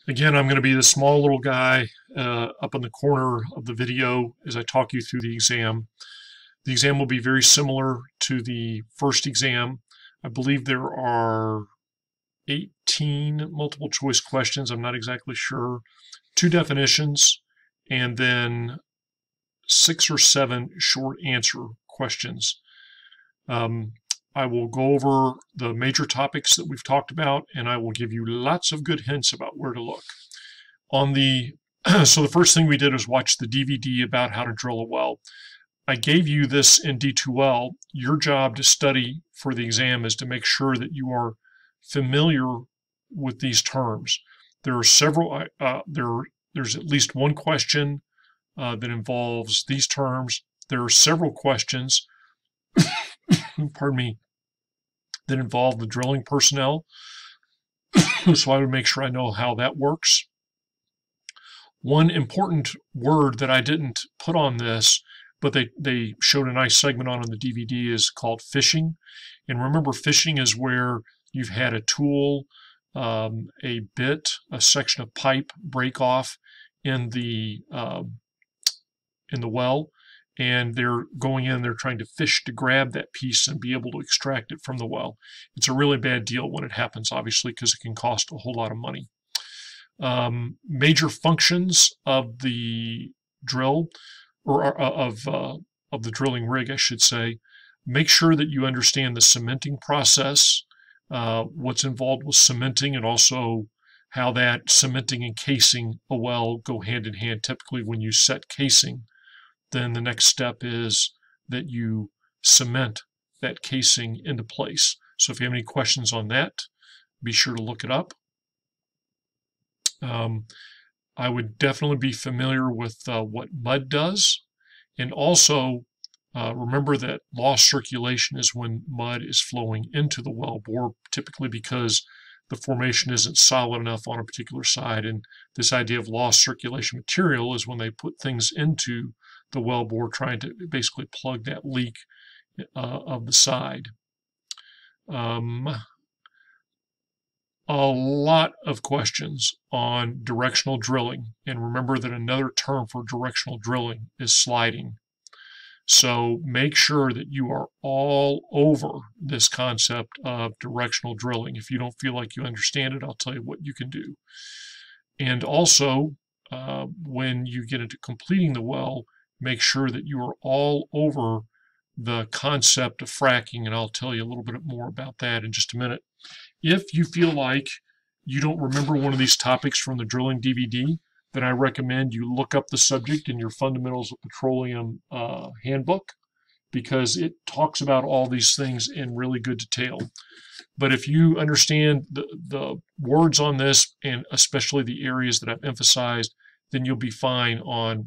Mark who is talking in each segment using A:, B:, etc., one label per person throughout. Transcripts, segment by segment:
A: Again, I'm going to be the small little guy up in the corner of the video as I talk you through the exam. The exam will be very similar to the first exam. I believe there are 18 multiple choice questions. I'm not exactly sure. Two definitions, and then 6 or 7 short answer questions. Um, I will go over the major topics that we've talked about, and I will give you lots of good hints about where to look. On the so the first thing we did was watch the DVD about how to drill a well. I gave you this in D2L. Your job to study for the exam is to make sure that you are familiar with these terms. There are several. There's at least one question that involves these terms. There are several questions, pardon me, that involve the drilling personnel. So I would make sure I know how that works. One important word that I didn't put on this, but they showed a nice segment on in the DVD, is called fishing. And remember, fishing is where you've had a tool, a bit, a section of pipe break off in the well, and they're going in, they're trying to fish to grab that piece and be able to extract it from the well. It's a really bad deal when it happens, obviously, because it can cost a whole lot of money. Major functions of the drill, or of the drilling rig, I should say. Make sure that you understand the cementing process, what's involved with cementing, and also how that cementing and casing a well go hand in hand. Typically, when you set casing, then the next step is that you cement that casing into place. So if you have any questions on that, be sure to look it up. I would definitely be familiar with what mud does. And also remember that lost circulation is when mud is flowing into the well bore, typically because the formation isn't solid enough on a particular side. And this idea of lost circulation material is when they put things into the well bore trying to basically plug that leak of the side. A lot of questions on directional drilling. And remember that another term for directional drilling is sliding. So make sure that you are all over this concept of directional drilling. If you don't feel like you understand it, I'll tell you what you can do. And also, when you get into completing the well, make sure that you are all over the concept of fracking, and I'll tell you a little bit more about that in just a minute. If you feel like you don't remember one of these topics from the drilling DVD, then I recommend you look up the subject in your Fundamentals of Petroleum handbook, because it talks about all these things in really good detail. But if you understand the words on this, and especially the areas that I've emphasized, then you'll be fine on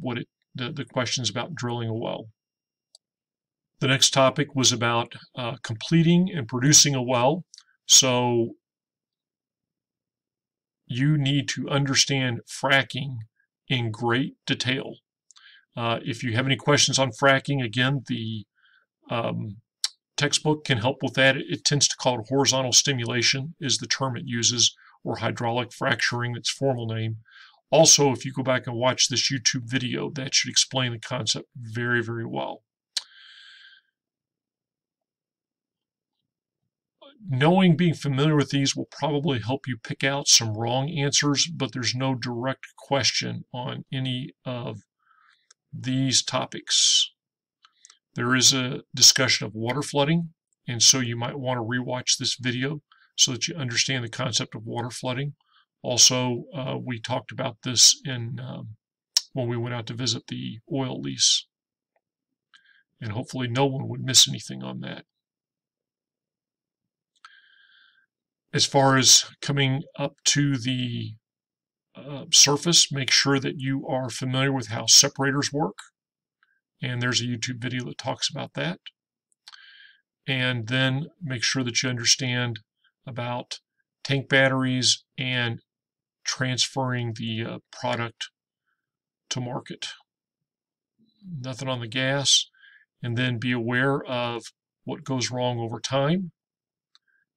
A: the questions about drilling a well. The next topic was about completing and producing a well. So you need to understand fracking in great detail. If you have any questions on fracking, again, the textbook can help with that. It tends to call it horizontal stimulation is the term it uses, or hydraulic fracturing, its formal name. Also, if you go back and watch this YouTube video, that should explain the concept very, very well. Being familiar with these will probably help you pick out some wrong answers, but there's no direct question on any of these topics. There is a discussion of water flooding, and so you might want to rewatch this video so that you understand the concept of water flooding. Also, we talked about this when we went out to visit the oil lease, and hopefully no one would miss anything on that. As far as coming up to the surface, make sure that you are familiar with how separators work. And there's a YouTube video that talks about that. And then make sure that you understand about tank batteries and transferring the product to market. Nothing on the gas. And then be aware of what goes wrong over time.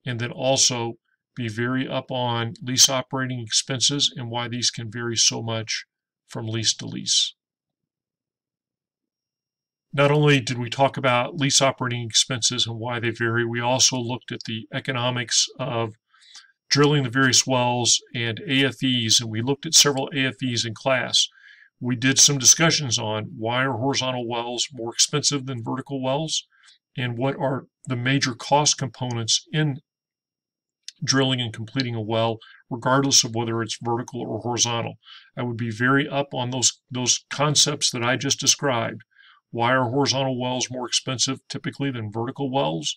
A: And then also be very up on lease operating expenses and why these can vary so much from lease to lease. Not only did we talk about lease operating expenses and why they vary, we also looked at the economics of drilling the various wells and AFEs, and we looked at several AFEs in class. We did some discussions on why are horizontal wells more expensive than vertical wells, and what are the major cost components in drilling and completing a well, regardless of whether it's vertical or horizontal. I would be very up on those concepts that I just described. Why are horizontal wells more expensive typically than vertical wells?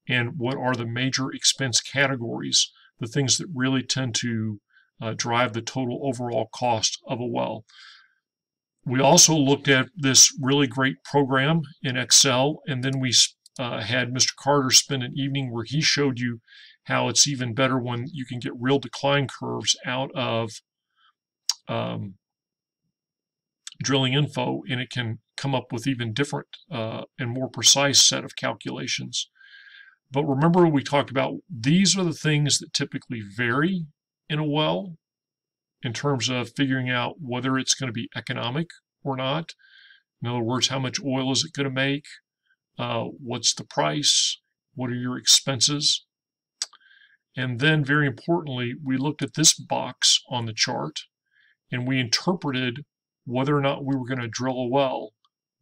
A: And what are the major expense categories, the things that really tend to drive the total overall cost of a well? We also looked at this really great program in Excel, and then we had Mr. Carter spend an evening where he showed you how it's even better when you can get real decline curves out of drilling info, and it can come up with even different and more precise set of calculations. But remember, we talked about these are the things that typically vary in a well in terms of figuring out whether it's going to be economic or not. In other words, how much oil is it going to make? What's the price? What are your expenses? And then, very importantly, we looked at this box on the chart and we interpreted whether or not we were going to drill a well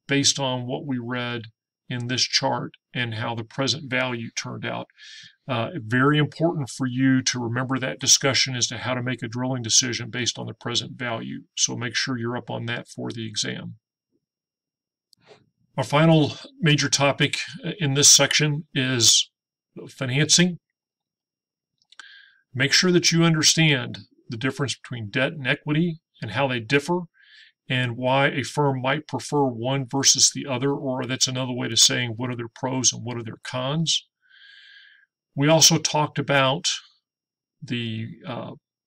A: based on what we read in this chart and how the present value turned out. Very important for you to remember that discussion as to how to make a drilling decision based on the present value. So make sure you're up on that for the exam. Our final major topic in this section is financing. Make sure that you understand the difference between debt and equity and how they differ, and why a firm might prefer one versus the other, or that's another way to saying what are their pros and what are their cons. We also talked about the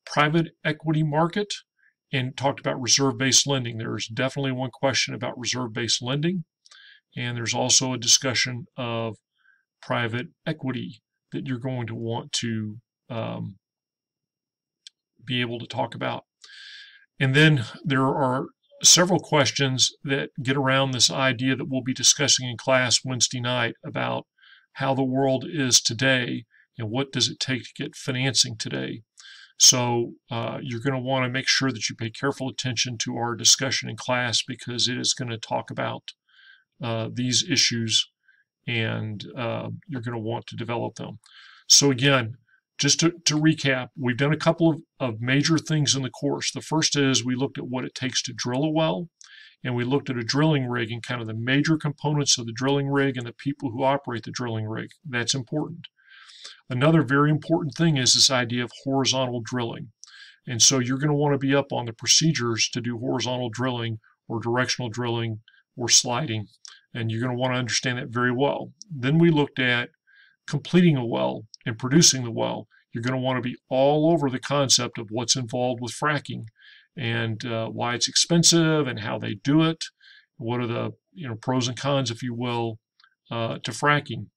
A: private equity market and talked about reserve-based lending. There's definitely one question about reserve-based lending, and there's also a discussion of private equity that you're going to want to be able to talk about. And then there are several questions that get around this idea that we'll be discussing in class Wednesday night about how the world is today and what does it take to get financing today. So you're going to want to make sure that you pay careful attention to our discussion in class, because it is going to talk about these issues, and you're going to want to develop them. So again, just to recap, we've done a couple of major things in the course. The first is we looked at what it takes to drill a well, and we looked at a drilling rig and kind of the major components of the drilling rig and the people who operate the drilling rig. That's important. Another very important thing is this idea of horizontal drilling. And so you're going to want to be up on the procedures to do horizontal drilling or directional drilling or sliding, and you're going to want to understand that very well. Then we looked at completing a well and producing the well. You're going to want to be all over the concept of what's involved with fracking and why it's expensive and how they do it. What are the pros and cons, if you will, to fracking.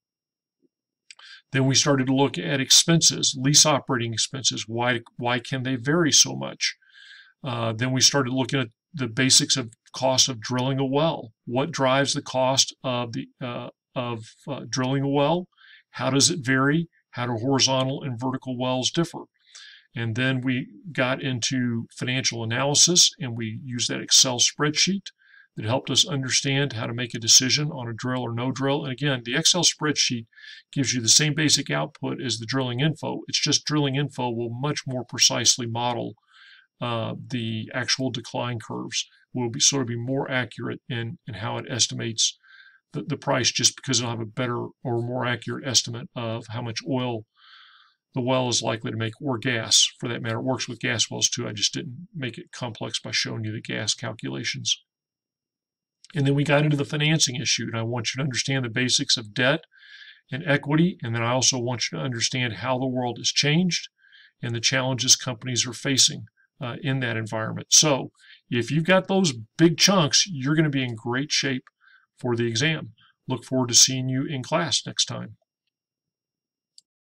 A: Then we started to look at expenses, lease operating expenses. Why can they vary so much? Then we started looking at the basics of cost of drilling a well. What drives the cost of drilling a well? How does it vary? How do horizontal and vertical wells differ? And then we got into financial analysis, and we used that Excel spreadsheet that helped us understand how to make a decision on a drill or no drill. And again, the Excel spreadsheet gives you the same basic output as the drilling info. It's just drilling info will much more precisely model the actual decline curves, will be more accurate in how it estimates the price, just because it'll have a better or more accurate estimate of how much oil the well is likely to make, or gas for that matter. It works with gas wells too. I just didn't make it complex by showing you the gas calculations. And then we got into the financing issue, and I want you to understand the basics of debt and equity, and then I also want you to understand how the world has changed and the challenges companies are facing in that environment. So if you've got those big chunks, you're going to be in great shape for the exam. Look forward to seeing you in class next time.